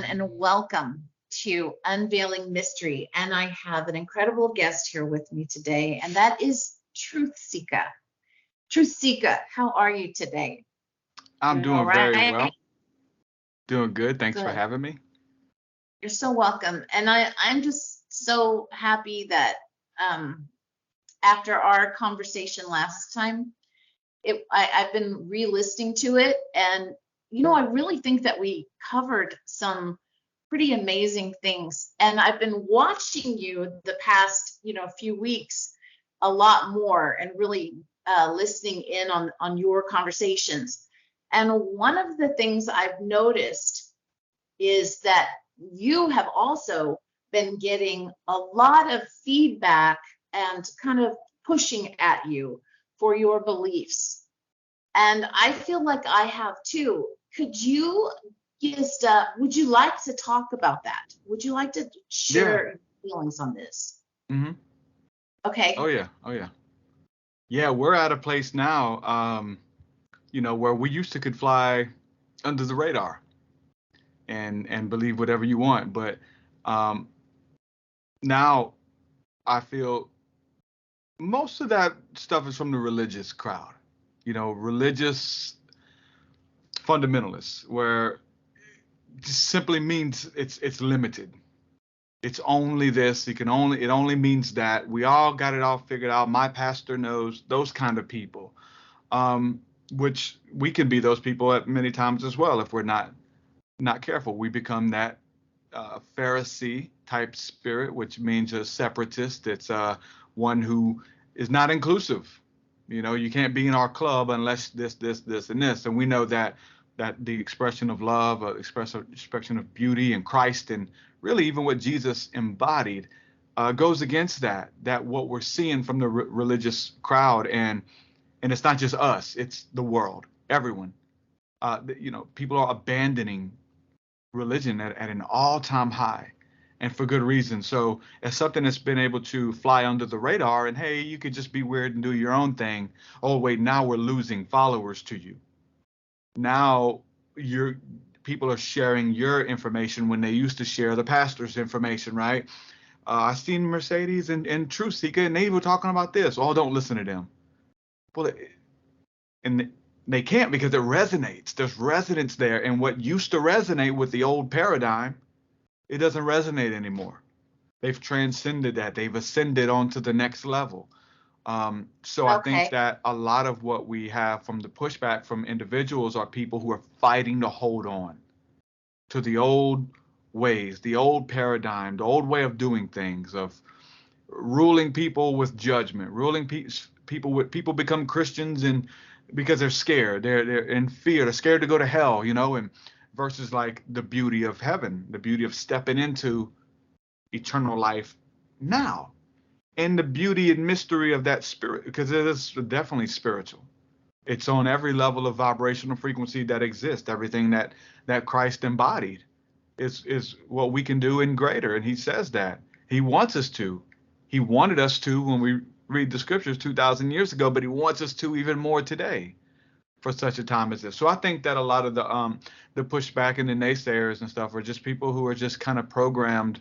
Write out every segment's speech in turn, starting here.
and welcome to Unveiling Mystery. And I have an incredible guest here with me today, and that is Truth Seeker. Truth Seeker, how are you today? I'm Doing all doing very right? well. Doing good. Thanks for Good. having me. You're so welcome. And I'm just so happy that um, after our conversation last time, I've been re-listening to it, and I really think that we covered some pretty amazing things. And I've been watching you the past, few weeks a lot more, and really listening in on your conversations. And one of the things I've noticed is that you have also been getting a lot of feedback and kind of pushing at you for your beliefs. And I feel like I have too. Could you would you like to talk about that? Would you like to Yeah. share your feelings on this? hmm Oh Okay. yeah. Oh yeah. Yeah, we're at a place now, where we used to could fly under the radar and believe whatever you want, but um, now I feel most of that stuff is from the religious crowd. Religious fundamentalists, where it just simply means it's limited. It's only this. It only means that. We all got it all figured out. My pastor knows, those kind of people. Um, which we can be those people at many times as well if we're not careful. We become that Pharisee type spirit, which means a separatist. It's one who is not inclusive. You can't be in our club unless this, and this. And we know that the expression of love, expression of beauty and Christ, and really even what Jesus embodied, goes against that. That what we're seeing from the religious crowd, and it's not just us; it's the world, everyone. People are abandoning religion at an all-time high, and for good reason. So it's something that's been able to fly under the radar, and hey, you could just be weird and do your own thing. Oh wait, now we're losing followers to you. Now you're people are sharing your information when they used to share the pastor's information, right? I seen Mercedes and Truth Seeker, and they were talking about this. Oh, don't listen to them. Well, and they can't, because it resonates. There's resonance there, and what used to resonate with the old paradigm, it doesn't resonate anymore. They've transcended that. They've ascended onto the next level. So I think Okay. that a lot of what we have from the pushback from individuals are people who are fighting to hold on to the old ways, the old paradigm, the old way of doing things, of ruling people with judgment, ruling people become Christians, and because they're scared, they're in fear, they're scared to go to hell, and versus like the beauty of heaven, the beauty of stepping into eternal life now, and the beauty and mystery of that spirit, because it is definitely spiritual. It's on every level of vibrational frequency that exists. Everything that Christ embodied is what we can do in greater, and He says that He wants us to. He wanted us to when we read the scriptures 2,000 years ago, but He wants us to even more today for such a time as this. So I think that a lot of the pushback and the naysayers and stuff are just people who are just kind of programmed,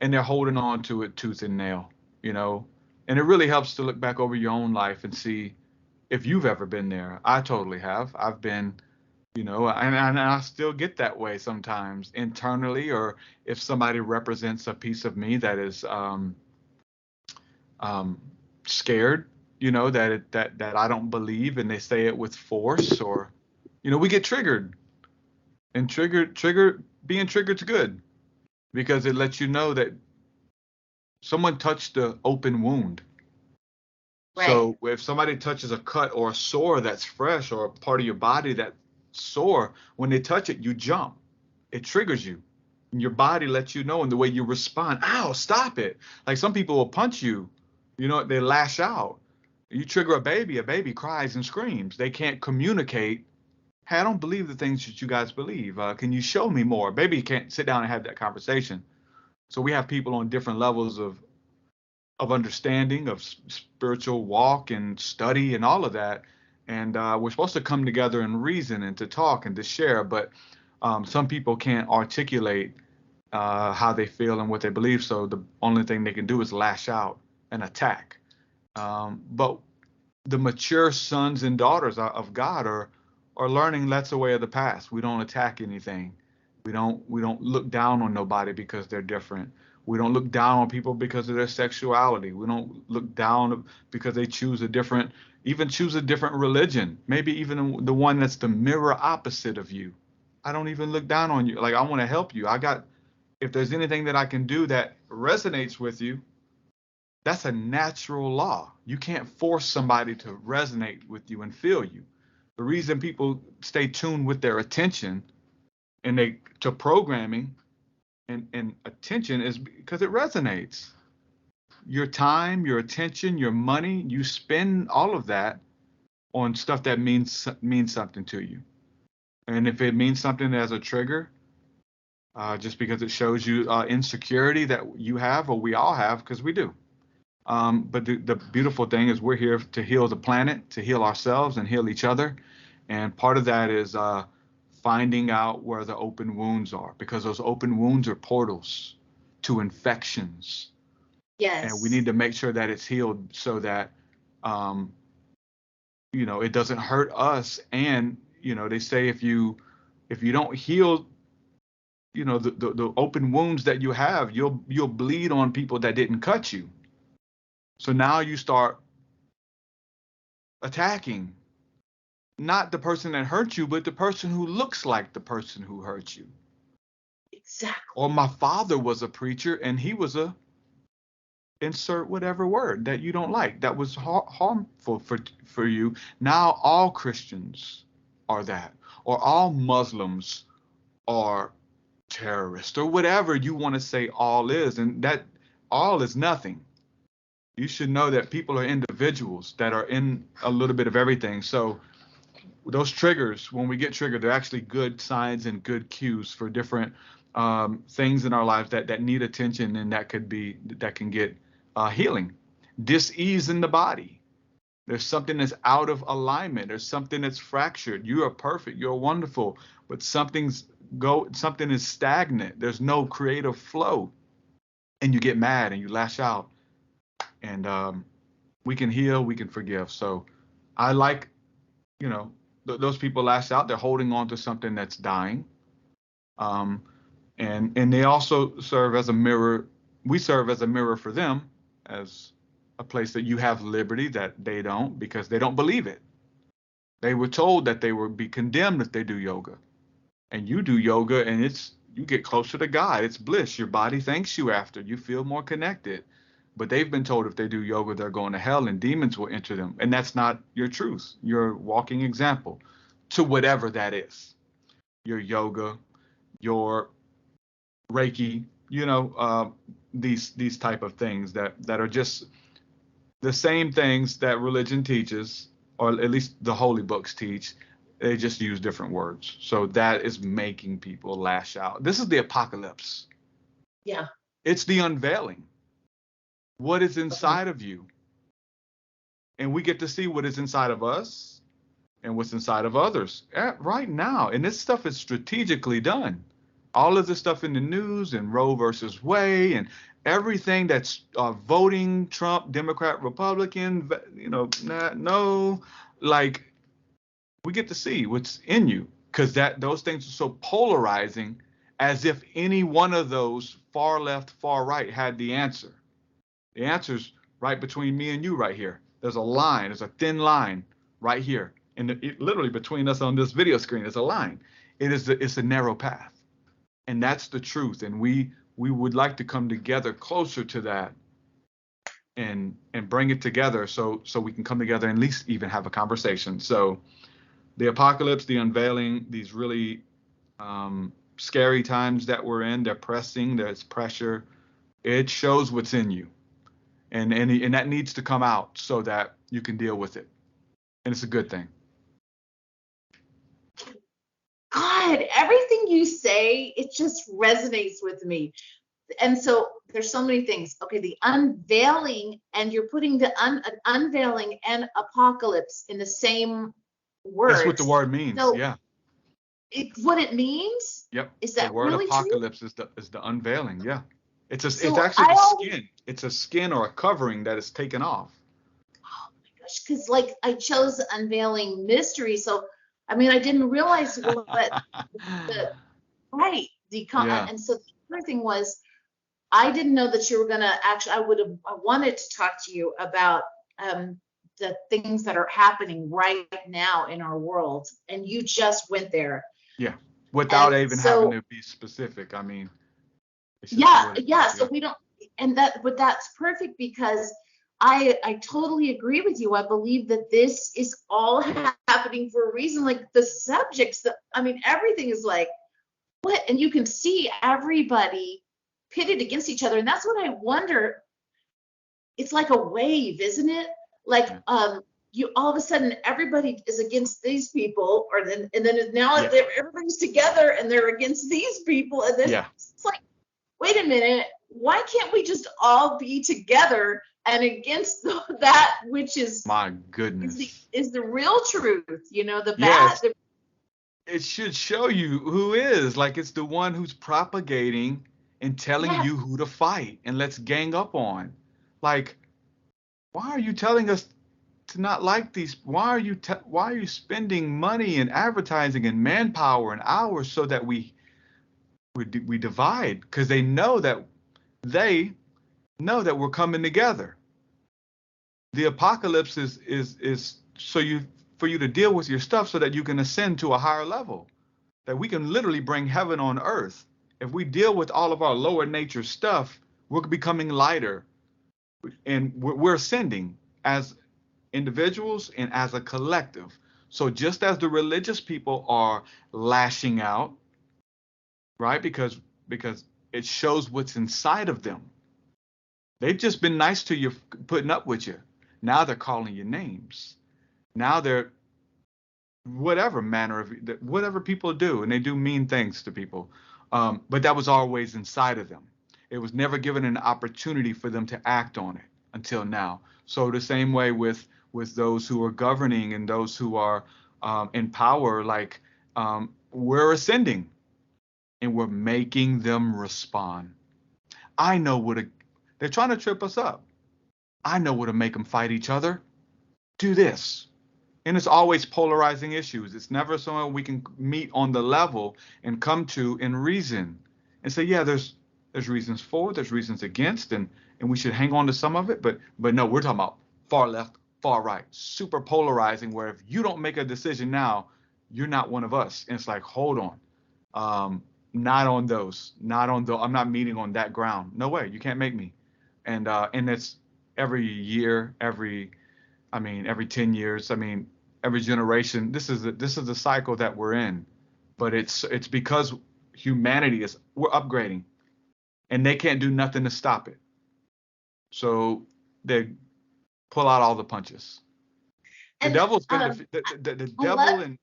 and they're holding on to it tooth and nail, you know. And it really helps to look back over your own life and see if you've ever been there. I totally have. I've been, and I still get that way sometimes internally, or if somebody represents a piece of me that is um, scared, that I don't believe, and they say it with force, or, we get triggered, and being triggered's good, because it lets you know that someone touched the open wound. Right. So if somebody touches a cut or a sore that's fresh, or a part of your body that's sore, when they touch it, you jump. It triggers you. And your body lets you know, and the way you respond, ow, stop it. Like some people will punch you, they lash out. You trigger a baby cries and screams. They can't communicate. Hey, I don't believe the things that you guys believe. Can you show me more? Baby can't sit down and have that conversation. So we have people on different levels of understanding, of spiritual walk and study and all of that. And we're supposed to come together and reason and to talk and to share. But Some people can't articulate how they feel and what they believe, so the only thing they can do is lash out and attack. But the mature sons and daughters of God are learning that's a way of the past. We don't attack anything. We don't look down on nobody because they're different. We don't look down on people because of their sexuality. We don't look down because they choose a different religion. Maybe even the one that's the mirror opposite of you. I don't even look down on you. Like, I want to help you. If there's anything that I can do that resonates with you, that's a natural law. You can't force somebody to resonate with you and feel you. The reason people stay tuned with their attention to programming and attention is because it resonates. Your time, your attention, your money, you spend all of that on stuff that means something to you. And if it means something as a trigger, just because it shows you insecurity that you have, or we all have, because we do. But the beautiful thing is we're here to heal the planet, to heal ourselves and heal each other. And part of that is finding out where the open wounds are, because those open wounds are portals to infections. Yes. And we need to make sure that it's healed so that, it doesn't hurt us. And, they say if you don't heal, the open wounds that you have, you'll bleed on people that didn't cut you. So now you start attacking not the person that hurt you, but the person who looks like the person who hurt you. Exactly. Or my father was a preacher and he was insert whatever word that you don't like, that was harmful for you. Now all Christians are that, or all Muslims are terrorists, or whatever you want to say all is. And that all is nothing. You should know that people are individuals that are in a little bit of everything. So those triggers, when we get triggered, they're actually good signs and good cues for different things in our lives that need attention, and that can get healing. Dis-ease in the body. There's something that's out of alignment. There's something that's fractured. You are perfect. You're wonderful, but something is stagnant. There's no creative flow, and you get mad and you lash out. And we can heal, we can forgive. So I like, those people lash out. They're holding on to something that's dying. And they also serve as a mirror. We serve as a mirror for them, as a place that you have liberty that they don't, because they don't believe it. They were told that they would be condemned if they do yoga. And you do yoga and you get closer to God. It's bliss. Your body thanks you after. You feel more connected. But they've been told if they do yoga, they're going to hell and demons will enter them. And that's not your truth. You're a walking example to whatever that is. Your yoga, your Reiki, these type of things that are just the same things that religion teaches, or at least the holy books teach. They just use different words. So that is making people lash out. This is the apocalypse. Yeah. It's the unveiling. What is inside of you? And we get to see what is inside of us and what's inside of others right now. And this stuff is strategically done. All of this stuff in the news and Roe versus Wade and everything that's voting Trump, Democrat, Republican, we get to see what's in you, because those things are so polarizing, as if any one of those far left, far right had the answer. The answer's right between me and you right here. There's a thin line right here. And literally between us on this video screen is a line. It's a narrow path. And that's the truth. And we would like to come together closer to that and bring it together so we can come together and at least even have a conversation. So the apocalypse, the unveiling, these really scary times that we're in, they're pressing, there's pressure. It shows what's in you. And that needs to come out so that you can deal with it. And it's a good thing. God, everything you say, it just resonates with me. And so there's so many things. Okay, the unveiling, and you're putting the unveiling and apocalypse in the same word. That's what the word means. So, yeah. what it means? Yep. Is The that word really true? apocalypse is the unveiling. Yeah. It's So actually I the always, skin. It's a skin or a covering that is taken off. oh my gosh, because like I chose unveiling mystery. So I mean, I didn't realize what the right Yeah. and so the other thing was I didn't know that you were gonna actually. I wanted to talk to you about um, the things that are happening right now in our world, and you just went there. Yeah. Without And even having so to be specific. I mean, it's just yeah, what it yeah. is. So Yeah. we don't, and that, but that's perfect because I totally agree with you. I believe that this is all happening for a reason. Like the subjects that I mean, everything is like what, and you can see everybody pitted against each other, and that's what I wonder. It's like a wave, isn't it? Like Yeah. you all of a sudden everybody is against these people, or then and then now Yeah. everybody's together and they're against these people, and then Yeah. it's like, wait a minute, why can't we just all be together and against that which My is the goodness. is the real truth, the bad, Yes. It should show you who is. Like it's the one who's propagating and telling yes, you who to fight and let's gang up on. Like, why are you telling us to not like these? Why are you spending money and advertising and manpower and hours so that we divide? Because they know that we're coming together. The apocalypse is for you to deal with your stuff so that you can ascend to a higher level, that we can literally bring heaven on earth. If we deal with all of our lower nature stuff, we're becoming lighter and we're ascending as individuals and as a collective. So just as the religious people are lashing out, right? Because it shows what's inside of them. They've just been nice to you, putting up with you. Now they're calling you names. Now they're whatever manner of whatever people do, and they do mean things to people. But that was always inside of them. It was never given an opportunity for them to act on it until now. So the same way with those who are governing and those who are in power, like we're ascending and we're making them respond. I know they're trying to trip us up. I know what to make them fight each other. Do this. And it's always polarizing issues. It's never somewhere we can meet on the level and come to and reason and say, yeah, there's reasons for, there's reasons against, and we should hang on to some of it. But no, we're talking about far left, far right, super polarizing. Where if you don't make a decision now, you're not one of us. And it's like, hold on, not on those, not on the. I'm not meeting on that ground. No way, you can't make me. And it's every year, every 10 years, every generation. This is the cycle that we're in. But it's because we're upgrading and they can't do nothing to stop it. So they pull out all the punches. The and devil's been the I love, devil and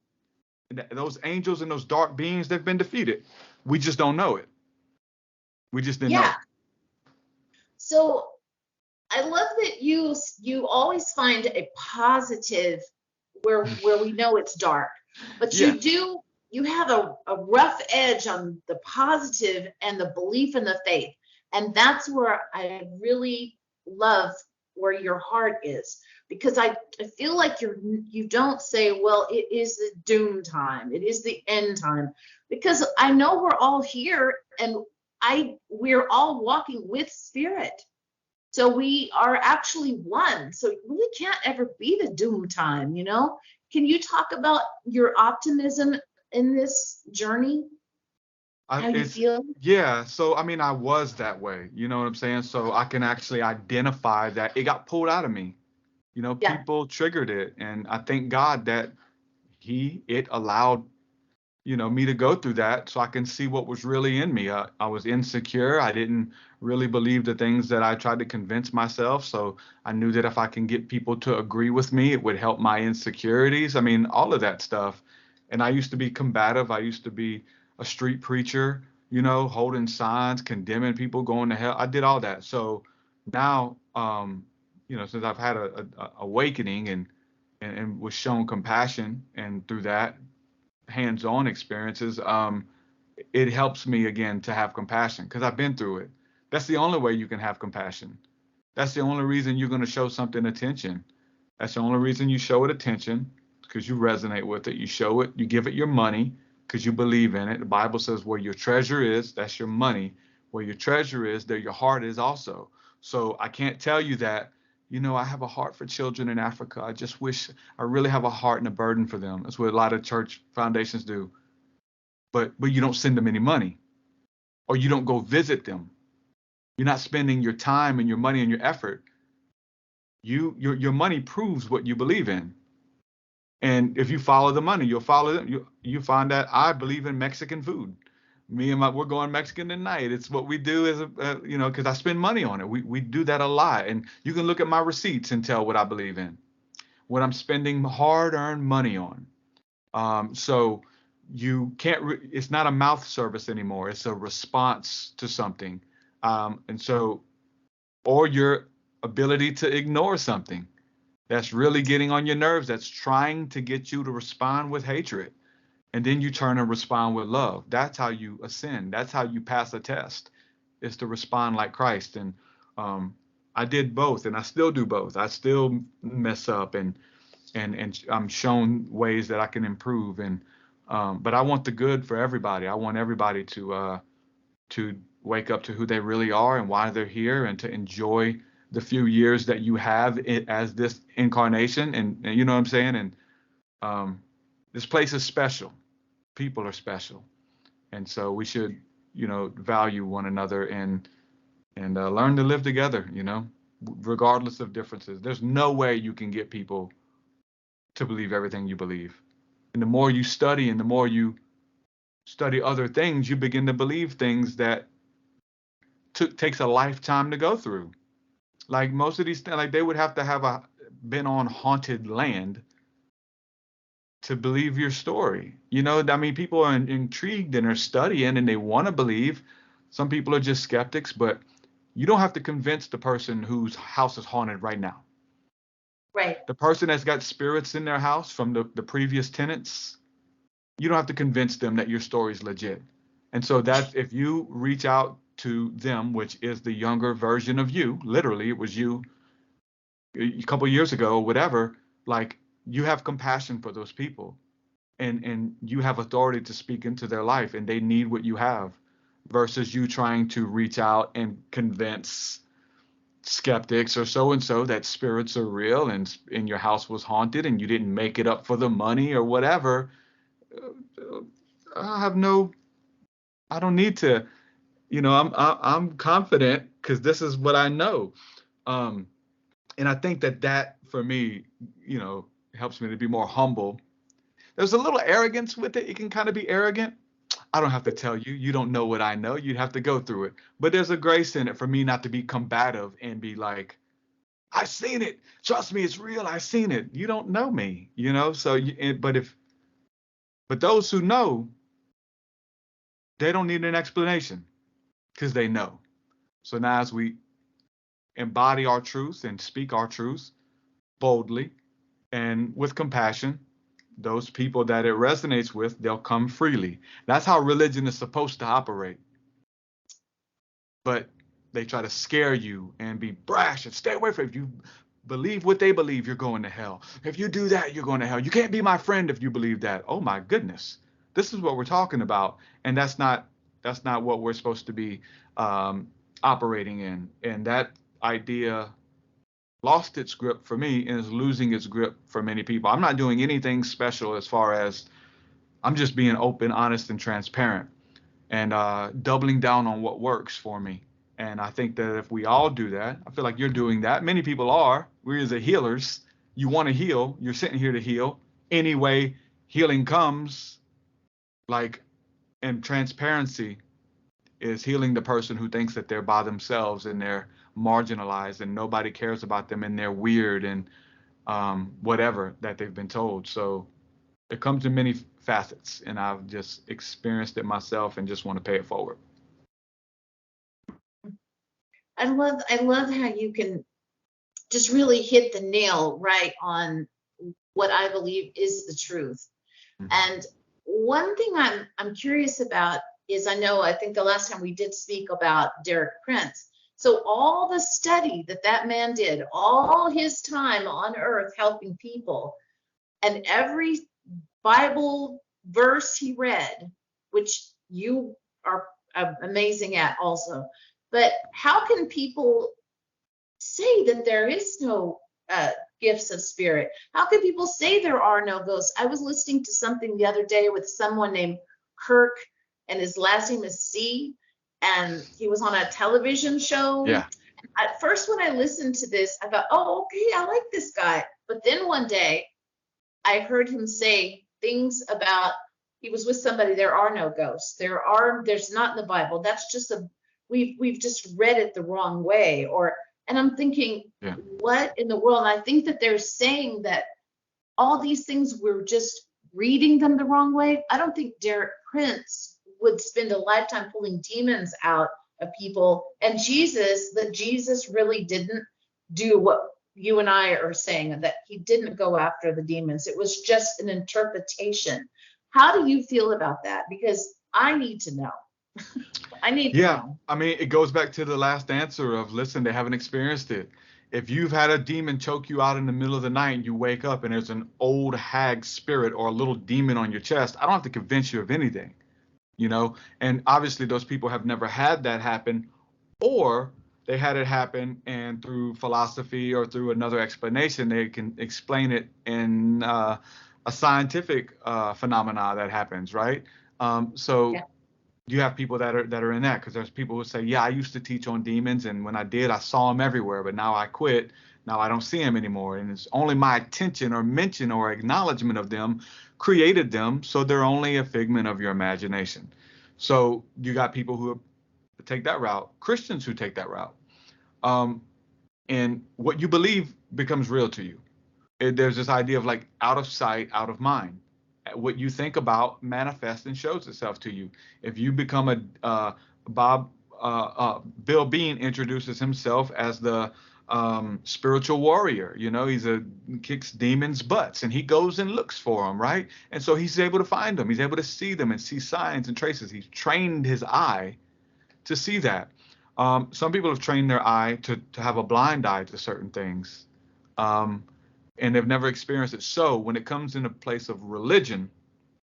those angels and those dark beings, they've been defeated. We just don't know it. We just didn't know yeah. it. So I love that you always find a positive where we know it's dark, but Yeah. you have a rough edge on the positive and the belief in the faith, and that's where I really love where your heart is, because I feel like you don't say, well, it is the doom time, it is the end time, because I know we're all here and we're all walking with spirit. So we are actually one. So it really can't ever be the doom time. Can you talk about your optimism in this journey? How you It's feel? yeah. So I was that way. You know what I'm saying? So I can actually identify that it got pulled out of me. Yeah. People triggered it, and I thank God that it allowed me to go through that so I can see what was really in me. I was insecure. I didn't really believe the things that I tried to convince myself. So I knew that if I can get people to agree with me, it would help my insecurities. All of that stuff. And I used to be combative. I used to be a street preacher, holding signs, condemning people, going to hell. I did all that. So now, since I've had a awakening and was shown compassion and through that, hands-on experiences, it helps me again to have compassion because I've been through it. That's the only way you can have compassion. That's the only reason you're going to show something attention. That's the only reason you show it attention, because you resonate with it. You show it, you give it your money because you believe in it. The Bible says where your treasure is, that's your money. Where your treasure is, there your heart is also. So I can't tell you that, I have a heart for children in Africa. I just wish I really have a heart and a burden for them. That's what a lot of church foundations do. But you don't send them any money, or you don't go visit them. You're not spending your time and your money and your effort. Your money proves what you believe in. And if you follow the money, you'll follow them. You find that I believe in Mexican food. We're going Mexican tonight. It's what we do as because I spend money on it. We do that a lot. And you can look at my receipts and tell what I believe in, what I'm spending hard-earned money on. So you can't, it's not a mouth service anymore. It's a response to something. Or your ability to ignore something that's really getting on your nerves, that's trying to get you to respond with hatred. And then you turn and respond with love. That's how you ascend. That's how you pass a test, is to respond like Christ. And I did both, and I still do both. I still mess up, and I'm shown ways that I can improve. But I want the good for everybody. I want everybody to wake up to who they really are and why they're here, and to enjoy the few years that you have as this incarnation. And you know what I'm saying? And this place is special. People are special. And so we should, value one another and learn to live together, regardless of differences. There's no way you can get people to believe everything you believe. And the more you study and the more you study other things, you begin to believe things that takes a lifetime to go through. Like most of these, like they would have to have been on haunted land to believe your story. People are intrigued and are studying and they want to believe. Some people are just skeptics, but you don't have to convince the person whose house is haunted right now. Right. The person that's got spirits in their house from the previous tenants, you don't have to convince them that your story is legit. And so that's, if you reach out to them, which is the younger version of you, literally, it was you a couple years ago, whatever, like, you have compassion for those people, and you have authority to speak into their life, and they need what you have, versus you trying to reach out and convince skeptics or so and so that spirits are real and your house was haunted and you didn't make it up for the money or whatever. I don't need to, I'm confident because this is what I know. And I think that for me, helps me to be more humble. There's a little arrogance with it. It can kind of be arrogant. I don't have to tell you. You don't know what I know. You'd have to go through it. But there's a grace in it for me not to be combative and be like, I've seen it. Trust me, it's real. I've seen it. You don't know me, So, but those who know, they don't need an explanation because they know. So now as we embody our truth and speak our truth boldly and with compassion, those people that it resonates with, they'll come freely. That's how religion is supposed to operate. But they try to scare you and be brash and stay away from it. If you believe what they believe, you're going to hell. If you do that, you're going to hell. You can't be my friend if you believe that. Oh my goodness. This is what we're talking about. And that's not what we're supposed to be operating in. And that idea lost its grip for me and is losing its grip for many people. I'm not doing anything special as far as, I'm just being open, honest, and transparent, and doubling down on what works for me. And I think that if we all do that, I feel like you're doing that. Many people are. We're as healers. You want to heal. You're sitting here to heal. Anyway, healing comes, and transparency is healing the person who thinks that they're by themselves and they're marginalized and nobody cares about them and they're weird and whatever that they've been told. So it comes in many facets, and I've just experienced it myself and just want to pay it forward. I love how you can just really hit the nail right on what I believe is the truth. Mm-hmm. And one thing I'm curious about is, I think the last time we did speak about Derek Prince. So all the study that man did, all his time on earth helping people, and every Bible verse he read, which you are amazing at also. But how can people say that there is no gifts of spirit? How can people say there are no ghosts? I was listening to something the other day with someone named Kirk, and his last name is C, and he was on a television show. Yeah. At first, when I listened to this, I thought, oh, okay, I like this guy. But then one day, I heard him say things about, he was with somebody, there are no ghosts. There's not in the Bible. That's just we've just read it the wrong way. And I'm thinking, Yeah. what in the world? And I think that they're saying that all these things, we're just reading them the wrong way. I don't think Derek Prince would spend a lifetime pulling demons out of people. And Jesus really didn't do what you and I are saying, that he didn't go after the demons. It was just an interpretation. How do you feel about that? Because I need to know. I need to know. I mean, it goes back to the last answer of, listen, they haven't experienced it. If you've had a demon choke you out in the middle of the night and you wake up and there's an old hag spirit or a little demon on your chest, I don't have to convince you of anything, you know? And obviously those people have never had that happen, or they had it happen and through philosophy or through another explanation, they can explain it in a scientific phenomena that happens, right? So you have people that are in that, because there's people who say, yeah, I used to teach on demons, and when I did, I saw them everywhere, but now I quit. Now I don't see them anymore. And it's only my attention or mention or acknowledgement of them created them. So they're only a figment of your imagination. So you got people who take that route, Christians who take that route. And what you believe becomes real to you. There's this idea of like out of sight, out of mind. What you think about manifests and shows itself to you. If you become Bill Bean introduces himself as the spiritual warrior. You know, kicks demons' butts, and he goes and looks for them, right? And so he's able to find them. He's able to see them and see signs and traces. He's trained his eye to see that. Some people have trained their eye to have a blind eye to certain things. And they've never experienced it. So when it comes in a place of religion,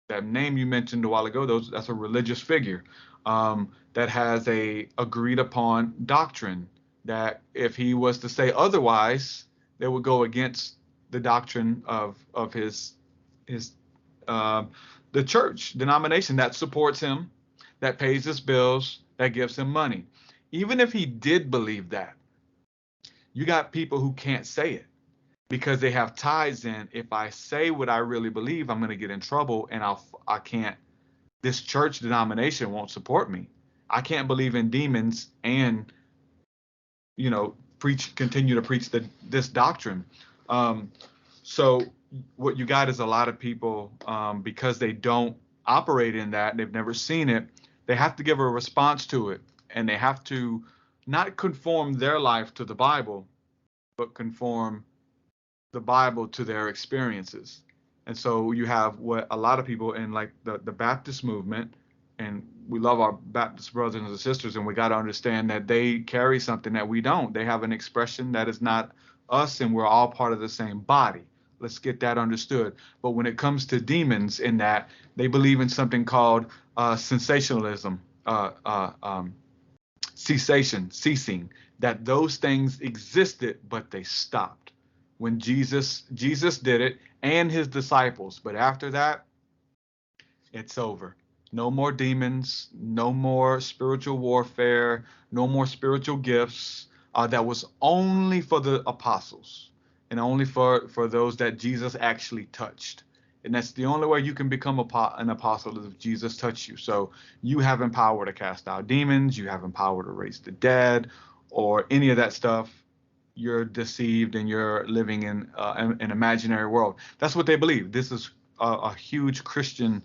that name you mentioned a while ago, that's a religious figure that has a agreed upon doctrine that if he was to say otherwise, they would go against the doctrine of his the church denomination that supports him, that pays his bills, that gives him money. Even if he did believe that, you got people who can't say it, because they have ties in. If I say what I really believe, I'm going to get in trouble, and I can't. This church denomination won't support me. I can't believe in demons and, continue to preach this doctrine. So what you got is a lot of people, because they don't operate in that, they've never seen it. They have to give a response to it, and they have to not conform their life to the Bible, but conform the Bible to their experiences. And so you have what a lot of people in like the Baptist movement, and we love our Baptist brothers and sisters, and we got to understand that they carry something that we don't. They have an expression that is not us, and we're all part of the same body. Let's get that understood. But when it comes to demons, in that they believe in something called sensationalism, ceasing, that those things existed, but they stopped when Jesus did it, and his disciples. But after that, it's over. No more demons, no more spiritual warfare, no more spiritual gifts. That was only for the apostles, and only for those that Jesus actually touched. And that's the only way you can become an apostle, is if Jesus touched you. So you have power to cast out demons, you have power to raise the dead, or any of that stuff. You're deceived and you're living in an imaginary world. That's what they believe. This is a huge Christian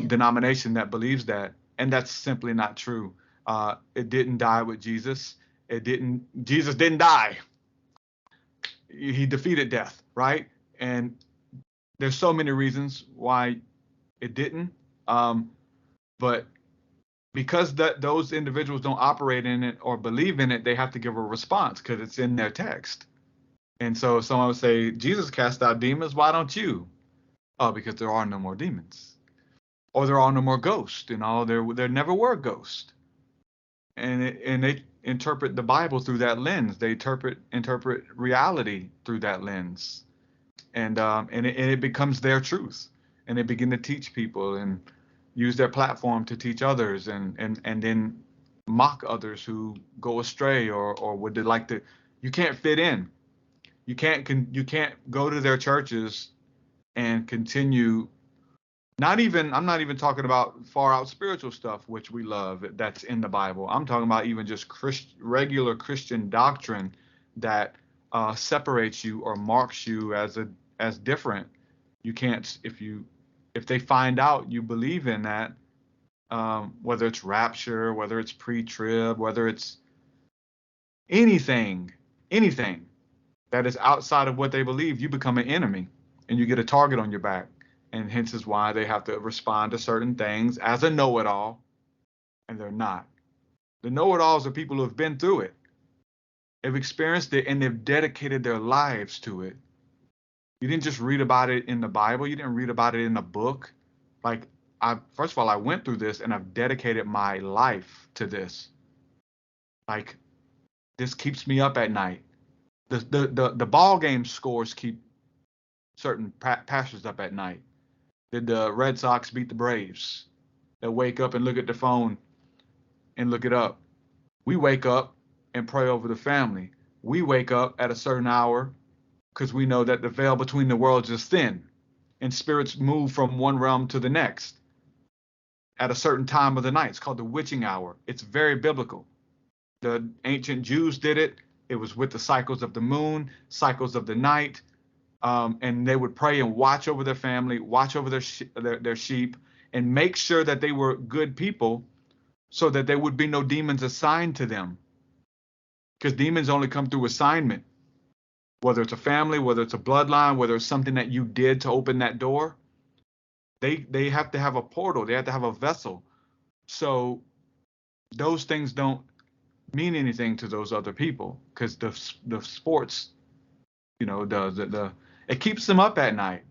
denomination that believes that, and that's simply not true. It didn't die with Jesus. Jesus didn't die. He defeated death, right? And there's so many reasons why It didn't. But because those individuals don't operate in it or believe in it, they have to give a response because it's in their text. And so someone would say, Jesus cast out demons, why don't you? Oh, because there are no more demons. Or there are no more ghosts. There never were ghosts. And they interpret the Bible through that lens. They interpret reality through that lens. And it becomes their truth. And they begin to teach people and use their platform to teach others and then mock others who go astray or would they like to. You can't fit in. You can't go to their churches and continue. I'm not even talking about far out spiritual stuff, which we love, that's in the Bible. I'm talking about even just regular Christian doctrine that separates you or marks you as different. You can't, if they find out you believe in that, whether it's rapture, whether it's pre-trib, whether it's anything that is outside of what they believe, you become an enemy and you get a target on your back. And hence is why they have to respond to certain things as a know-it-all, and they're not. The know-it-alls are people who have been through it. They've experienced it and they've dedicated their lives to it. You didn't just read about it in the Bible. You didn't read about it in a book. Like, first of all, I went through this and I've dedicated my life to this. Like, this keeps me up at night. The ball game scores keep certain pastors up at night. Did the Red Sox beat the Braves? They'll wake up and look at the phone and look it up. We wake up and pray over the family. We wake up at a certain hour because we know that the veil between the worlds is thin and spirits move from one realm to the next at a certain time of the night. It's called the witching hour. It's very biblical. The ancient Jews did it. It was with the cycles of the moon, cycles of the night. And they would pray and watch over their family, watch over their sheep, and make sure that they were good people so that there would be no demons assigned to them. Because demons only come through assignment, whether it's a family, whether it's a bloodline, whether it's something that you did to open that door. They have to have a portal. They have to have a vessel. So those things don't mean anything to those other people because the sports, it keeps them up at night.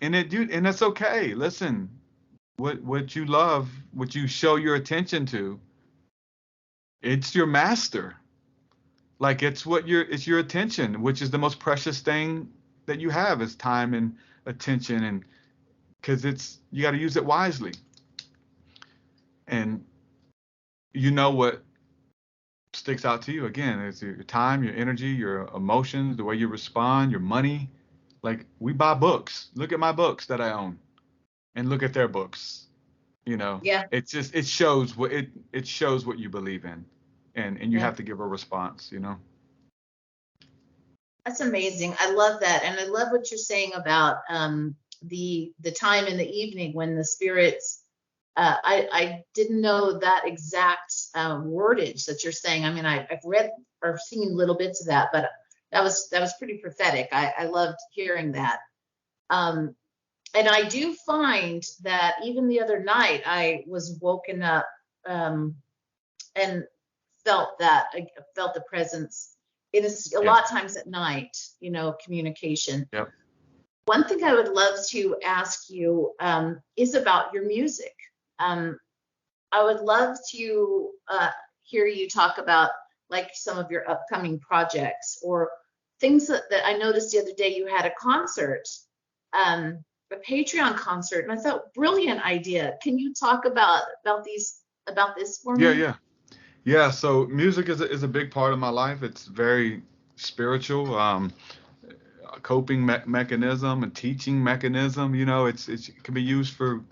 And that's okay. Listen, what you love, what you show your attention to, it's your master. Like it's your attention, which is the most precious thing that you have is time and attention, and because you got to use it wisely. And what sticks out to you again is your time, your energy, your emotions, the way you respond, your money. Like we buy books. Look at my books that I own and look at their books. Yeah. It's just it shows what you believe in, and you have to give a response. That's amazing. I love that. And I love what you're saying about the time in the evening when the spirits, I didn't know that exact wordage that you're saying. I mean, I've read or seen little bits of that, but that was pretty prophetic. I loved hearing that. And I do find that even the other night I was woken up and felt the presence. It is a lot of times at night, communication. Yep. One thing I would love to ask you is about your music. I would love to hear you talk about like some of your upcoming projects or things that I noticed the other day. You had a concert, a Patreon concert, and I thought, brilliant idea. Can you talk about this for me? Yeah. So music is a big part of my life. It's very spiritual, a coping mechanism, a teaching mechanism. It can be used for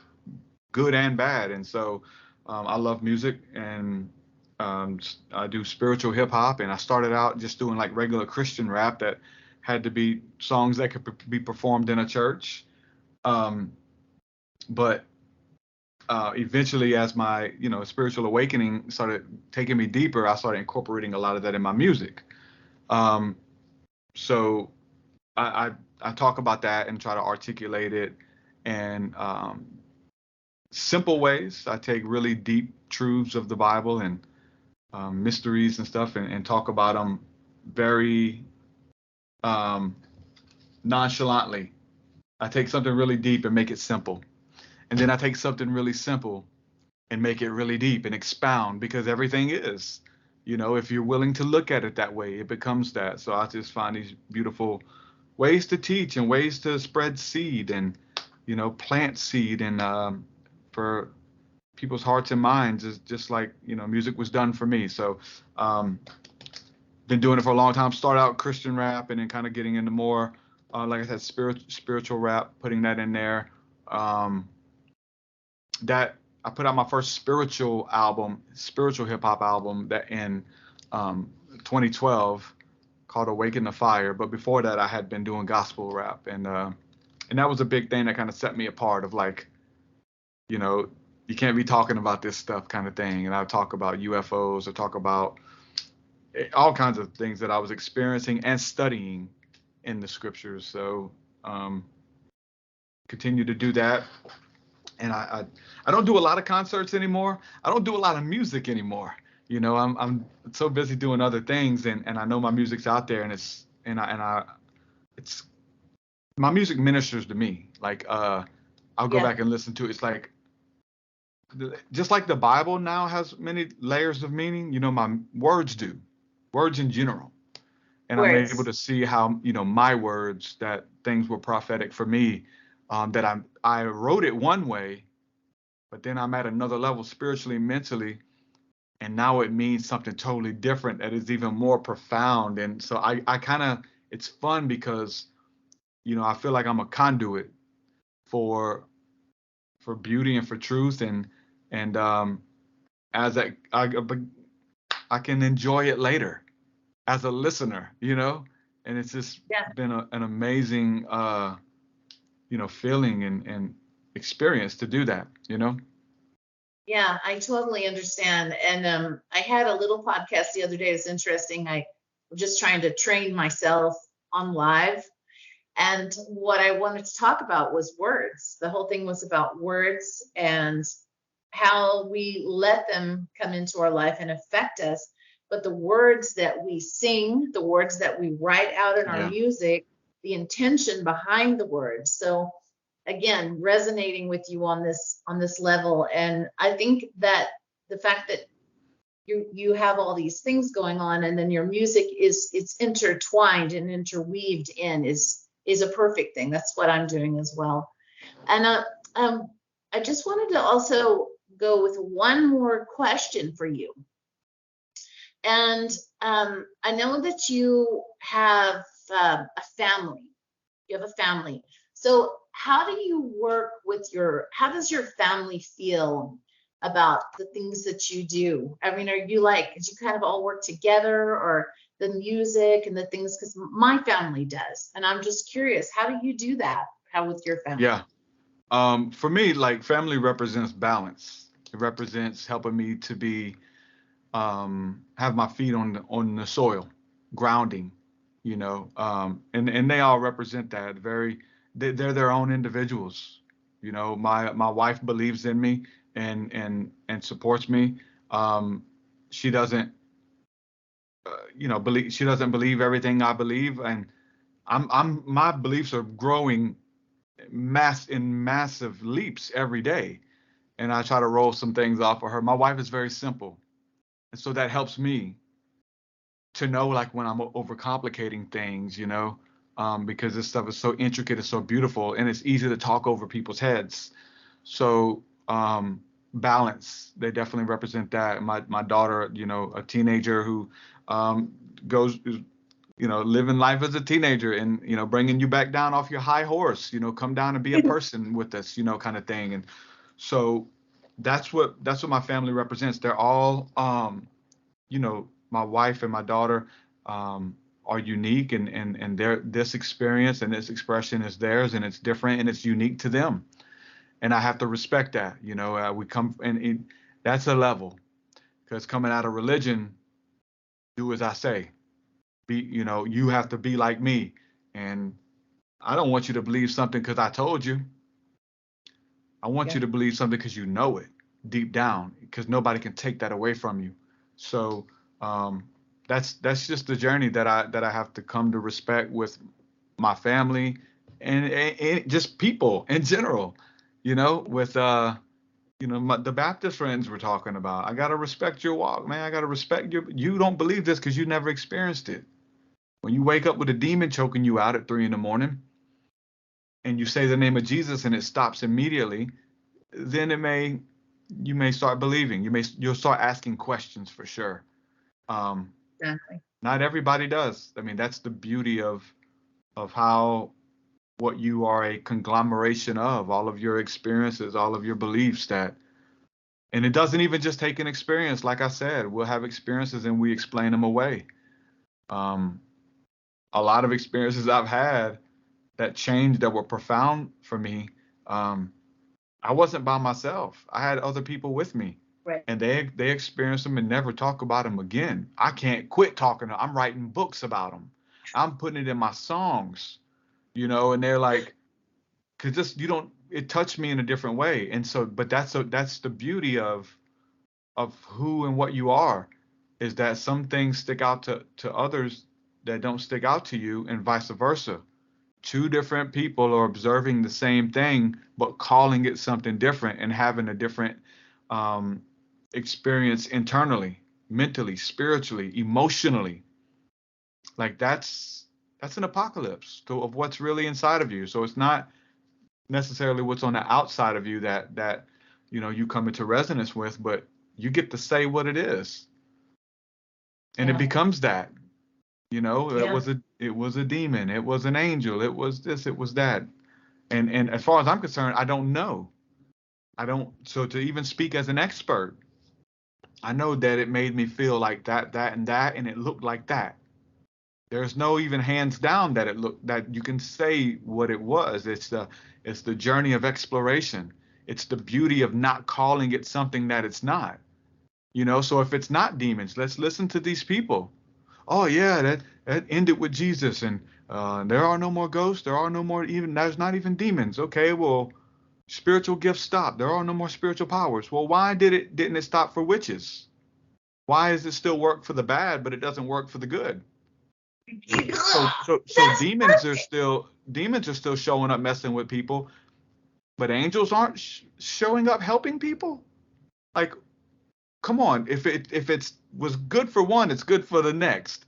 good and bad. And so I love music, and I do spiritual hip hop. And I started out just doing like regular Christian rap that had to be songs that could be performed in a church. But eventually, as my spiritual awakening started taking me deeper, I started incorporating a lot of that in my music. So I talk about that and try to articulate it and simple ways. I take really deep truths of the Bible and mysteries and stuff, and talk about them very um, nonchalantly. I take something really deep and make it simple. And then I take something really simple and make it really deep and expound, because everything is, if you're willing to look at it that way, it becomes that. So I just find these beautiful ways to teach and ways to spread seed and, plant seed and for people's hearts and minds, is just like, music was done for me. So been doing it for a long time. Start out Christian rap and then kind of getting into more, like I said, spiritual rap, putting that in there. That I put out my first spiritual hip hop album, that in 2012, called Awaken the Fire. But before that, I had been doing gospel rap, and that was a big thing that kind of set me apart. Of like, you can't be talking about this stuff kind of thing. And I talk about UFOs, I talk about all kinds of things that I was experiencing and studying in the scriptures. So continue to do that. And I don't do a lot of concerts anymore. I don't do a lot of music anymore. I'm so busy doing other things, and I know my music's out there, and it's my music ministers to me. Like I'll go back and listen to it. It's like just like the Bible now has many layers of meaning, my words do. Words in general. And I'm able to see how, my words, that things were prophetic for me, that I wrote it one way, but then I'm at another level spiritually, mentally, and now it means something totally different that is even more profound. And so I kind of, it's fun because, I feel like I'm a conduit for beauty and for truth, and as I can enjoy it later as a listener, and it's just been an amazing, feeling and experience to do that, Yeah, I totally understand. And I had a little podcast the other day. It's interesting. I was just trying to train myself on live. And what I wanted to talk about was words. The whole thing was about words and how we let them come into our life and affect us. But the words that we sing, the words that we write out in our music, the intention behind the words. So again, resonating with you on this level. And I think that the fact that you have all these things going on, and then your music it's intertwined and interweaved in is a perfect thing. That's what I'm doing as well. And I just wanted to also go with one more question for you. And I know that you have a family. You have a family. So how do you work with how does your family feel about the things that you do? I mean, are you like, do you kind of all work together, or the music and the things? Because my family does. And I'm just curious, how do you do that? How with your family? Yeah. For me, like, family represents balance. It represents helping me to be, have my feet on the soil, grounding, and they all represent that. They're their own individuals. My wife believes in me and supports me. She doesn't, believe. She doesn't believe everything I believe, and my beliefs are growing in massive leaps every day, and I try to roll some things off of her. My wife is very simple, and so that helps me to know, like, when I'm overcomplicating things, because this stuff is so intricate, it's so beautiful, and it's easy to talk over people's heads. So balance, they definitely represent that. My daughter, a teenager who goes, living life as a teenager, and bringing you back down off your high horse, come down and be a person with us, kind of thing. And so that's what my family represents. They're all my wife and my daughter are unique, and this experience and this expression is theirs, and it's different and it's unique to them, and I have to respect that. We come, and that's a level, because coming out of religion, do as I say, be, you have to be like me, and I don't want you to believe something because I told you. I want you to believe something because you know it deep down, because nobody can take that away from you. So that's just the journey that I have to come to respect with my family and just people in general. With the Baptist friends we're talking about. I gotta respect your walk, man. I gotta respect you don't believe this because you never experienced it. When you wake up with a demon choking you out at 3 a.m. and you say the name of Jesus and it stops immediately, then you may start believing. You'll start asking questions for sure. Exactly. Not everybody does. I mean, that's the beauty of how what you are a conglomeration of, all of your experiences, all of your beliefs and it doesn't even just take an experience. Like I said, we'll have experiences and we explain them away. A lot of experiences I've had that were profound for me. I wasn't by myself. I had other people with me. Right. And they experienced them and never talk about them again. I can't quit talking. I'm writing books about them. I'm putting it in my songs, and they're like, because it touched me in a different way. And so, but that's the beauty of who and what you are, is that some things stick out to others that don't stick out to you, and vice versa. Two different people are observing the same thing, but calling it something different and having a different experience internally, mentally, spiritually, emotionally. Like that's an apocalypse of what's really inside of you. So it's not necessarily what's on the outside of you that you come into resonance with, but you get to say what it is, and it becomes that. It was a demon, it was an angel, it was this, it was that. And as far as I'm concerned, I don't know. So to even speak as an expert, I know that it made me feel like that, and it looked like that. There's no even hands down that you can say what it was. It's the journey of exploration. It's the beauty of not calling it something that it's not. So if it's not demons, let's listen to these people. Oh yeah, that ended with Jesus, and there are no more ghosts. There's not even demons. Okay, well, spiritual gifts stop. There are no more spiritual powers. Well, why didn't it stop for witches? Why does it still work for the bad, but it doesn't work for the good? So demons are still showing up messing with people, but angels aren't showing up helping people. Like, come on, if it was good for one, it's good for the next.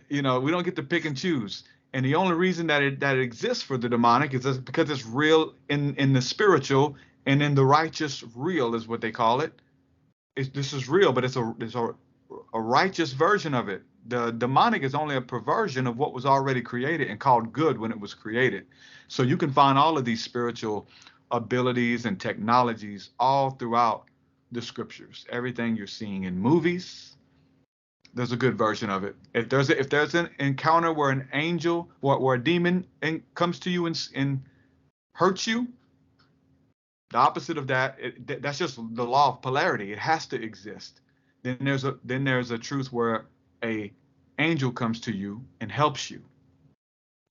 We don't get to pick and choose. And the only reason that it exists for the demonic is because it's real in the spiritual, and in the righteous real is what they call it. This is real, but it's a righteous version of it. The demonic is only a perversion of what was already created and called good when it was created. So you can find all of these spiritual abilities and technologies all throughout the scriptures. Everything you're seeing in movies, there's a good version of it. If there's an encounter where an angel or a demon comes to you and hurts you, the opposite of that, that's just the law of polarity. It has to exist. Then there's a truth where a angel comes to you and helps you.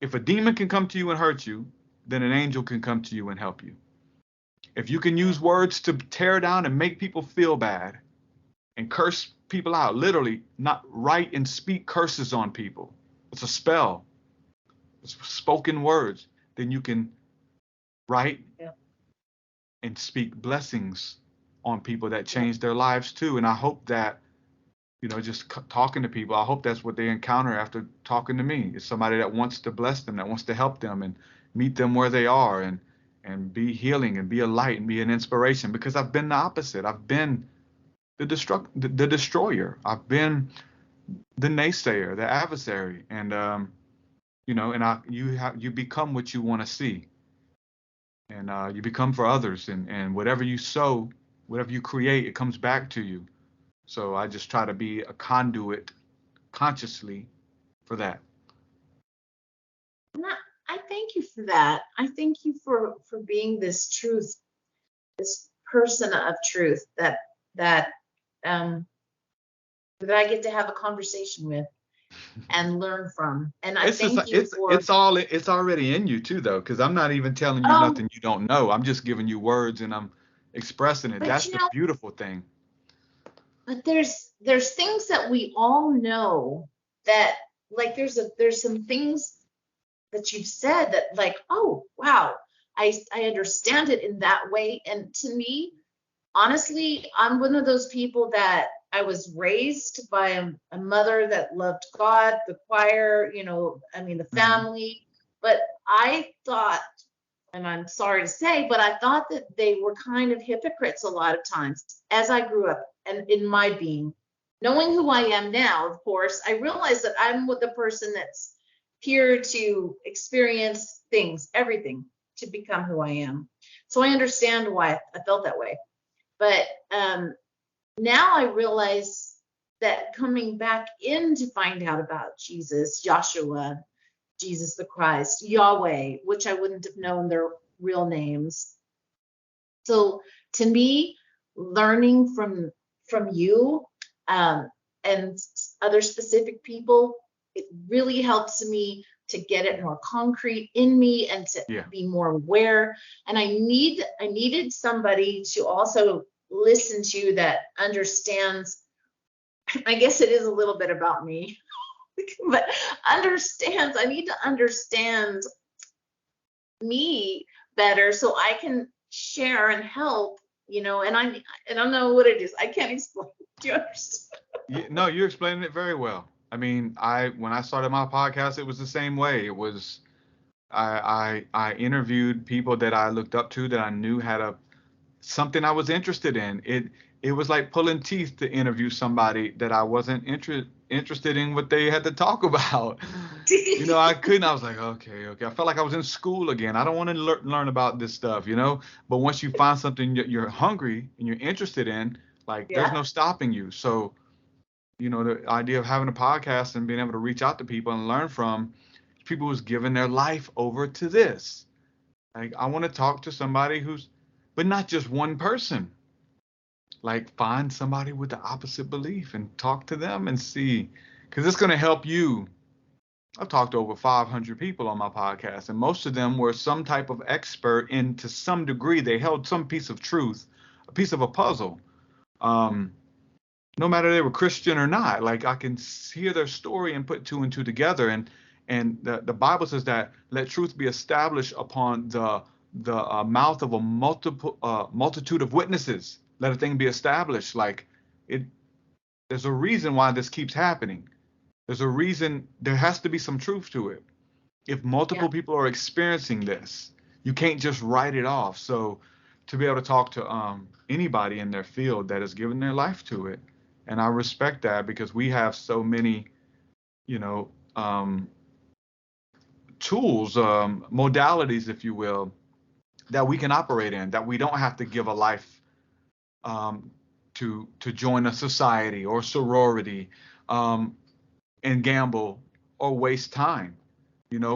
If a demon can come to you and hurt you, then an angel can come to you and help you. If you can use words to tear down and make people feel bad and curse people out, literally not write and speak curses on people, it's a spell, it's spoken words, then you can write and speak blessings on people that change their lives too. And I hope that, just talking to people, I hope that's what they encounter after talking to me. It's somebody that wants to bless them, that wants to help them and meet them where they are, and be healing and be a light and be an inspiration, because I've been the opposite. I've been the destroyer. I've been the naysayer, the adversary. And, you become what you want to see. And you become for others, and whatever you sow, whatever you create, it comes back to you. So I just try to be a conduit consciously for that. I thank you for that. I thank you for being this truth, this person of truth that I get to have a conversation with. and learn from. And I It's just thank you for, it's already in you too, though, because I'm not even telling you oh, nothing you don't know. I'm just giving you words and I'm expressing it. but That's you the know, beautiful thing. but there's things that we all know that, like, there's some things that you've said that, like, oh wow, I understand it in that way. And to me, honestly, I'm one of those people that I was raised by a mother that loved God, the choir, I mean, the Hmm. family. But I thought, and I'm sorry to say, but I thought that they were kind of hypocrites a lot of times as I grew up and in my being. Knowing who I am now, of course, I realize that I'm with the person that's here to experience things, everything, to become who I am. So I understand why I felt that way. But now I realize that coming back in to find out about Jesus, Joshua, Jesus the Christ, Yahweh, which I wouldn't have known their real names. So to me, learning from you, and other specific people, it really helps me to get it more concrete in me and to Yeah. be more aware. And I needed somebody to also listen to that understands. I guess it is a little bit about me, but understands. I need to understand me better so I can share and help, and I don't know what it is. I can't explain. Do you understand? No, you're explaining it very well. I mean, when I started my podcast, it was the same way. It was I interviewed people that I looked up to that I knew had something I was interested in. It was like pulling teeth to interview somebody that I wasn't interested in what they had to talk about. I couldn't. I was like, okay, okay. I felt like I was in school again. I don't want to learn about this stuff. But once you find something that you're hungry and you're interested in, like there's Yeah, no stopping you. So, the idea of having a podcast and being able to reach out to people and learn from people who's given their life over to this. Like I want to talk to somebody but not just one person. Like find somebody with the opposite belief and talk to them and see, because it's going to help you. I've talked to over 500 people on my podcast, and most of them were some type of expert in, to some degree, they held some piece of truth, a piece of a puzzle. Um, no matter they were Christian or not, like I can hear their story and put two and two together. And the Bible says that let truth be established upon the mouth of a multitude of witnesses. Let a thing be established. Like it, there's a reason why this keeps happening. There's a reason. There has to be some truth to it. If yeah, multiple people are experiencing this, you can't just write it off. So to be able to talk to anybody in their field that has given their life to it, and I respect that because we have so many, you know, tools, modalities, if you will, that we can operate in, that we don't have to give a life um, to join a society or sorority um, and gamble or waste time.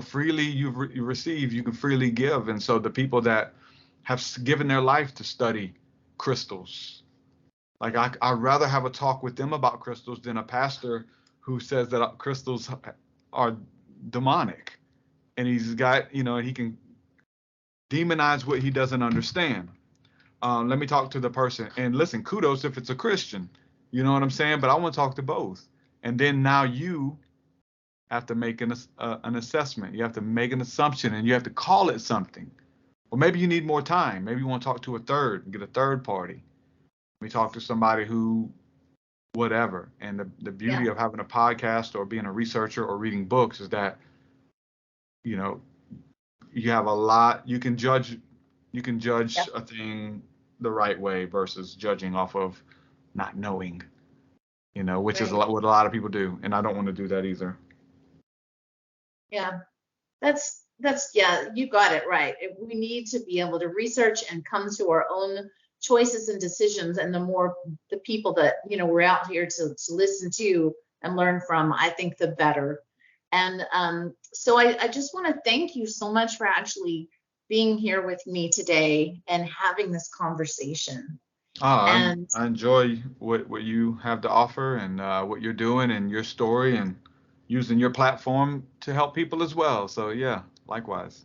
Freely you receive, you can freely give. And so the people that have given their life to study crystals, like I'd rather have a talk with them about crystals than a pastor who says that crystals are demonic, and he's got, he can demonize what he doesn't understand. Let me talk to the person and listen, kudos if it's a Christian, you know what I'm saying? But I want to talk to both. And then now you have to make an assessment. You have to make an assumption and you have to call it something. Or maybe you need more time. Maybe you want to talk to a third and get a third party. We talk to somebody who, whatever. And the yeah, beauty of having a podcast or being a researcher or reading books is that, you know, you have a lot, you can judge yeah, a thing the right way versus judging off of not knowing, which is a right. lot what a lot of people do. And I don't want to do that either. Yeah, yeah, you got it right. We need to be able to research and come to our own choices and decisions. And the more the people that, we're out here to listen to and learn from, I think the better. And so I just want to thank you so much for actually being here with me today and having this conversation. And I enjoy what you have to offer and what you're doing and your story. And using your platform to help people as well. So yeah, likewise.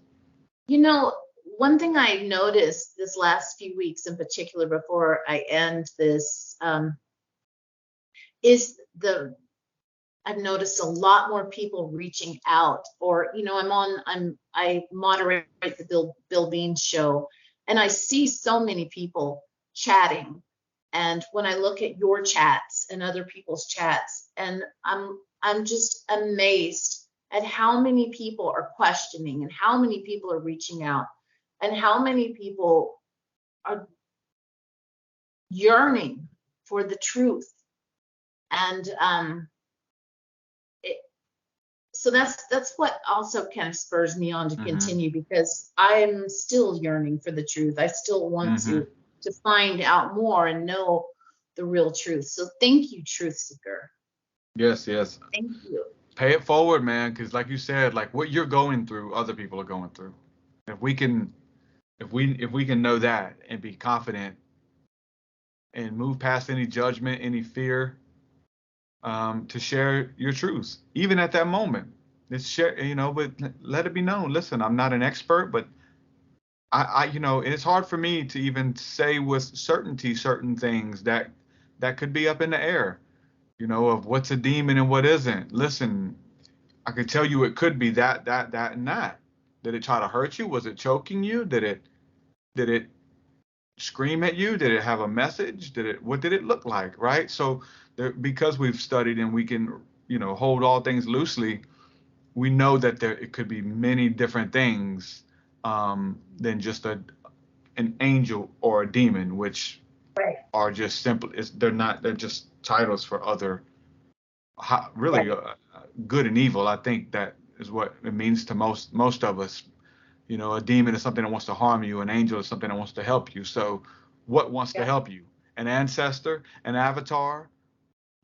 You know, one thing I noticed this last few weeks in particular before I end this, is I've noticed a lot more people reaching out, or, you know, I moderate the Bill Beans show, and I see so many people chatting. And when I look at your chats and other people's chats, and I'm just amazed at how many people are questioning and how many people are reaching out and how many people are yearning for the truth. And so that's what also kind of spurs me on to continue, because I'm still yearning for the truth. I still want to find out more and know the real truth. So thank you, Truth Seeker. Yes. Thank you. Pay it forward, man, because like you said, like what you're going through, other people are going through. If we can know that and be confident and move past any judgment, any fear, to share your truth, even at that moment. Let's share, but let it be known. Listen, I'm not an expert, but it's hard for me to even say with certainty certain things that could be up in the air, of what's a demon and what isn't. Listen, I can tell you it could be that, and that. Did it try to hurt you? Was it choking you? Did it scream at you? Did it have a message? What did it look like? Right? So because we've studied and we can, hold all things loosely, we know that it could be many different things, than just an angel or a demon, which are just simple. They're just titles for other, really, good and evil. I think that is what it means to most of us. A demon is something that wants to harm you. An angel is something that wants to help you. So what wants to help you? An ancestor, an avatar,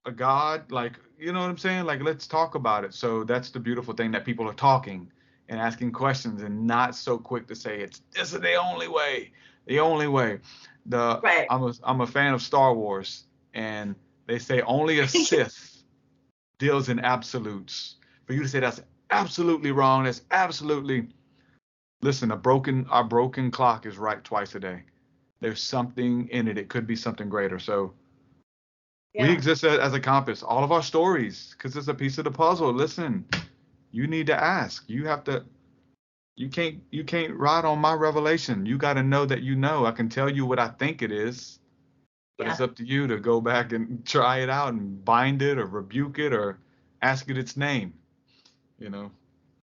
a god? Like, you know what I'm saying? Like, let's talk about it. So that's the beautiful thing, that people are talking and asking questions and not so quick to say this is the only way. The only way. I'm a fan of Star Wars, and they say only a Sith deals in absolutes. For you to say that's absolutely wrong, that's absolutely. Listen, our broken clock is right twice a day. There's something in it. It could be something greater. So we exist as a compass. All of our stories, because it's a piece of the puzzle. Listen, you need to ask. You have to. You can't ride on my revelation. You got to know that you know. I can tell you what I think it is, but it's up to you to go back and try it out and bind it or rebuke it or ask it its name.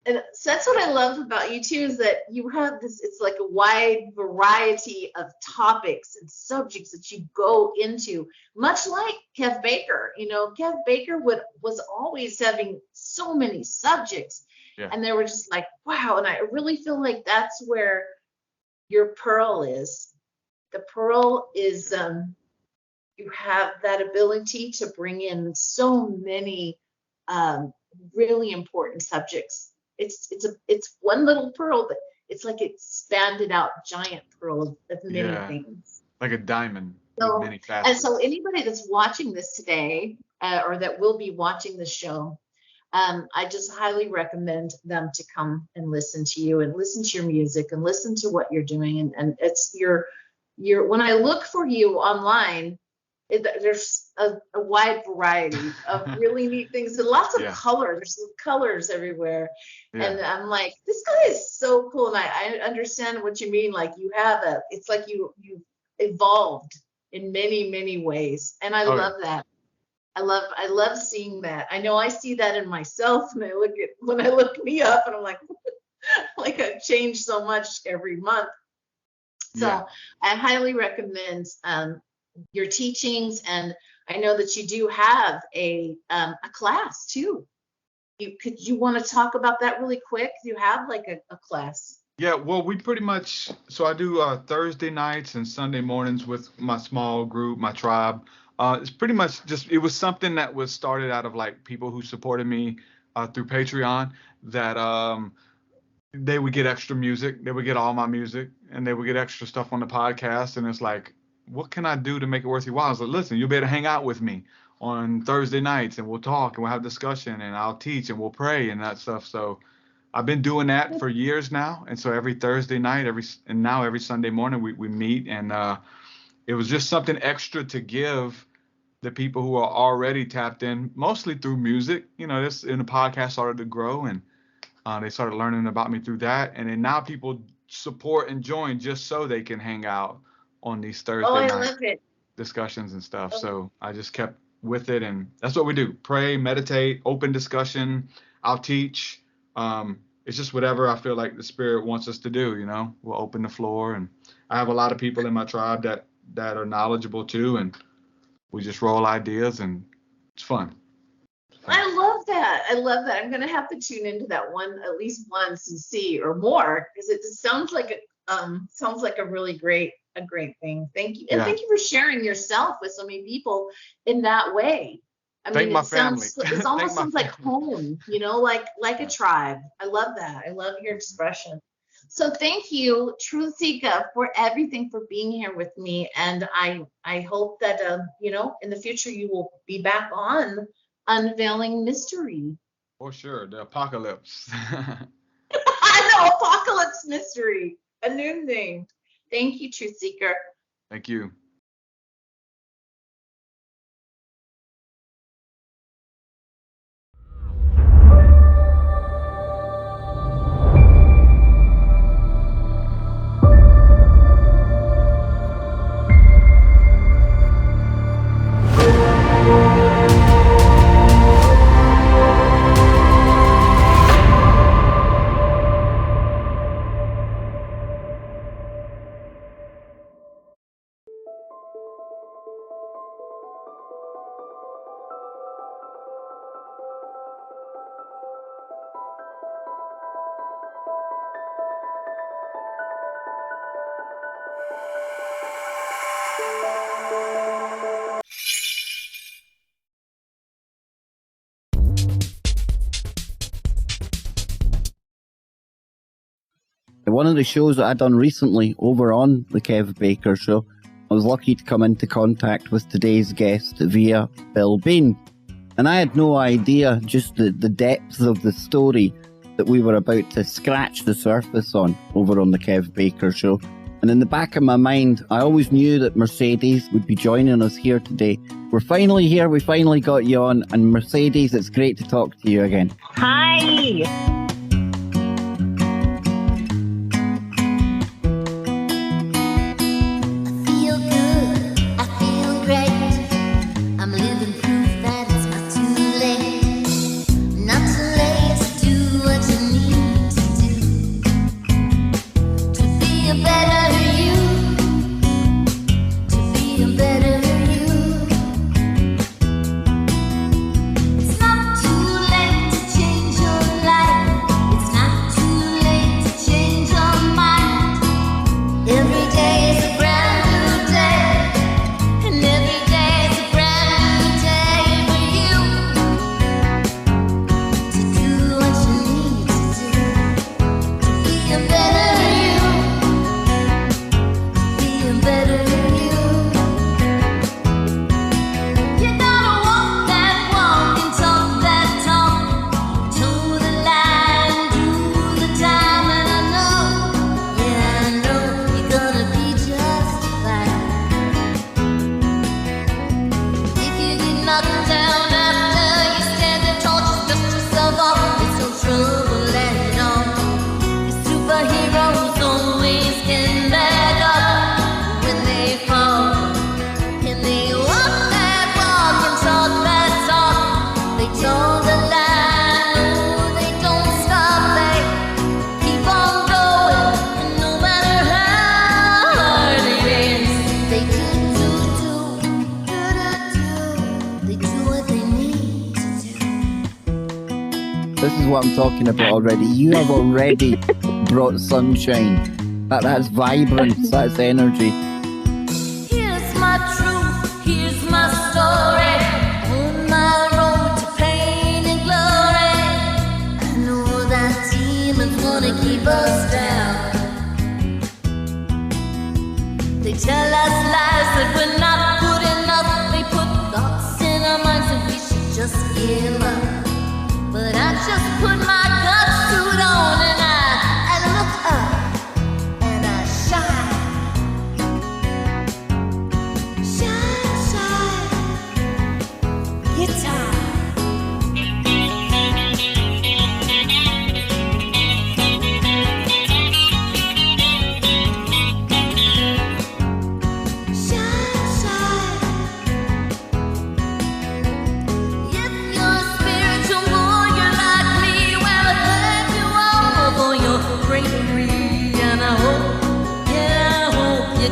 And so that's what I love about you too, is that you have this, it's like a wide variety of topics and subjects that you go into, much like Kev Baker. Kev Baker was always having so many subjects, and they were just like, wow. And I really feel like that's where your pearl is. The pearl is, you have that ability to bring in so many really important subjects. It's one little pearl, but it's like expanded out giant pearl of many things. Like a diamond with many facets. And so anybody that's watching this today, or that will be watching the show, I just highly recommend them to come and listen to you and listen to your music and listen to what you're doing. And it's your when I look for you online, there's a wide variety of really neat things and lots of color. There's colors everywhere. And I'm like, this guy is so cool. And I understand what you mean. Like it's like you've evolved in many, many ways. And I love that. I love seeing that. I know I see that in myself when I look me up, and I'm like, like I've changed so much every month. So I highly recommend your teachings, and I know that you do have a class too. You want to talk about that really quick? You have like a class. Yeah, well, we pretty much, so I do Thursday nights and Sunday mornings with my small group, my tribe. It's pretty much it was something that was started out of like people who supported me through Patreon, that they would get extra music. They would get all my music, and they would get extra stuff on the podcast. And it's like, what can I do to make it worth your while? I was like, listen, you'll be able to hang out with me on Thursday nights, and we'll talk and we'll have discussion, and I'll teach and we'll pray and that stuff. So I've been doing that for years now, and so every Thursday night, every Sunday morning we meet, and it was just something extra to give the people who are already tapped in, mostly through music. This in the podcast started to grow, and they started learning about me through that, and then now people support and join just so they can hang out on these Thursday night discussions and stuff. So I just kept with it, and that's what we do: pray, meditate, open discussion. I'll teach. It's just whatever I feel like the Spirit wants us to do. We'll open the floor, and I have a lot of people in my tribe that are knowledgeable too, and we just roll ideas, and it's fun. I love that. I'm going to have to tune into that one at least once and see, or more, because it sounds like a really great thing. Thank you. And thank you for sharing yourself with so many people in that way. I mean, it almost sounds like home, like a tribe. I love that. I love your expression. So thank you, Truth Seeker, for everything, for being here with me. And I hope that, in the future you will be back on Unveiling Mystery. For sure. The apocalypse. I know, Apocalypse Mystery. A new name. Thank you, Truth Seeker. Thank you. One of the shows that I'd done recently over on the Kev Baker Show, I was lucky to come into contact with today's guest via Bill Bain. And I had no idea just the depths of the story that we were about to scratch the surface on over on the Kev Baker Show. And in the back of my mind, I always knew that Mercedes would be joining us here today. We're finally here, we finally got you on. And Mercedes, it's great to talk to you again. Hi! This is what I'm talking about already. You have already brought sunshine. That's vibrance, that's energy. Here's my truth, here's my story. On my road to pain and glory. I know that demons wanna keep us down. They tell us lies that we're not good enough. They put thoughts in our minds give up. But I just put my gut suit on and I look up and I shine. Shine, shine, guitar.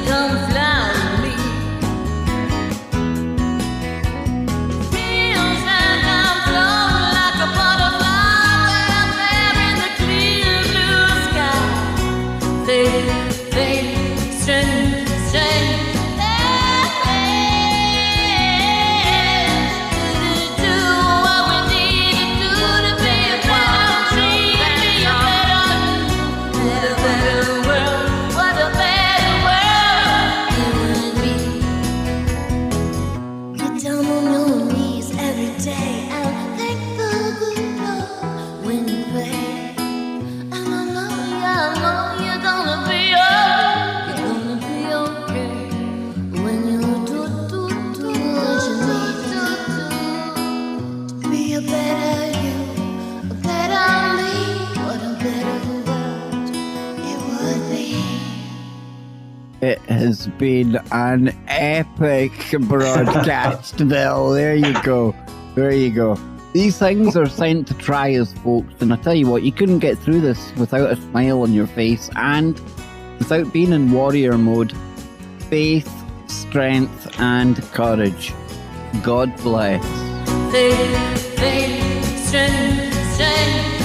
Come fly with me. Feels like I'm floating like a butterfly out there in the clear blue sky. Fade, fade, strange, strange. Do what we need to do to be a better dream, be a better world, what a better down on your knees every day and thank the good Lord when you pray. And I know you're gonna be okay when you do what you need to be a better you, a better me, what a better world it would be. It has been an epic broadcast, Bill. There you go. There you go. These things are sent to try us, folks. And I tell you what, you couldn't get through this without a smile on your face and without being in warrior mode. Faith, strength, and courage. God bless. Faith, strength, strength.